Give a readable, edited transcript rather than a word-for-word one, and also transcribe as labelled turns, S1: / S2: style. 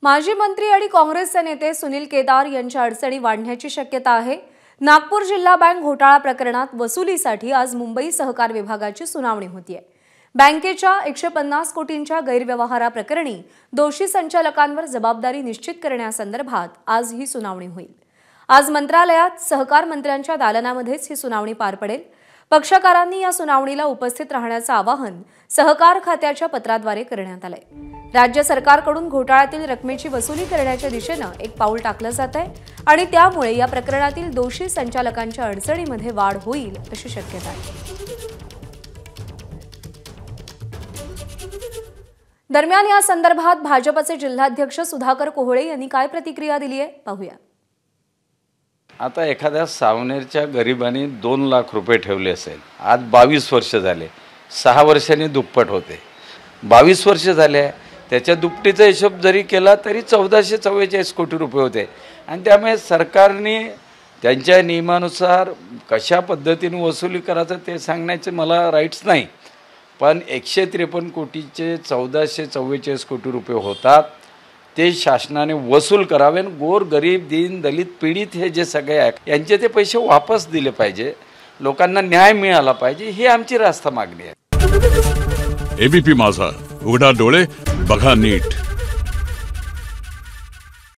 S1: माजी मंत्री आणि काँग्रेसचे नेते सुनील केदार यांच्या अडचणी वाढण्याची शक्यता आहे। नागपूर जिल्हा बँक घोटाळा प्रकरणात वसुलीसाठी आज मुंबई सहकार विभागाची सुनावणी होतीये। बँकेच्या 150 कोटींच्या गैरव्यवहाराप्रकरणी दोषी संचालकांवर जबाबदारी निश्चित करण्यासंदर्भात आज ही सुनावणी होईल। आज मंत्रालयात सहकार मंत्र्यांच्या दालनामध्येच ही सुनावणी पार पडेल। पक्षकारांनी या सुनावणीला उपस्थित राहण्याचे आवाहन सहकार खात्याच्या पत्राद्वारे करण्यात आले। राज्य सरकारकडून घोटाळ्यातील रकमेची वसुली करण्याच्या दिशेने एक पाऊल टाकलं जात आहे आणि त्यामुळे या प्रकरणातील दोषी संचालकांच्या अडचणीमध्ये वाढ होईल अशी शक्यता आहे। दरम्यान या संदर्भात भाजपचे जिल्हाध्यक्ष सुधाकर कोहळे यांनी काय प्रतिक्रिया दिली आहे पाहूया।
S2: आता एखाद्या सावनेरच्या गरिबांनी 2 लाख रुपये ठेवले असेल, आज 22 वर्ष झाले, 6 वर्षांनी दुप्पट होते, 22 वर्ष झाले, त्याच्या दुपटीचा हिशोब जरी केला तरी 1444 कोटी रुपये होते। आणि त्यामुळे सरकारने त्यांच्या नियमानुसार कशा पद्धतीने वसुली करायचं ते सांगण्याचे मला राईट्स नाही, पण 153 कोटीचे 1444 कोटी रुपये होतात, ते शासनाने वसूल करावे। गोर गरीब दीन दलित पीडित हे जे सगळे आहेत यांचे ते पैसे वापस दिले पाहिजे, लोकांना न्याय मिळाला पाहिजे, ही आमची रास्त मागणी आहे।
S3: एबीपी माझा, उघडा डोळे बघा नीट।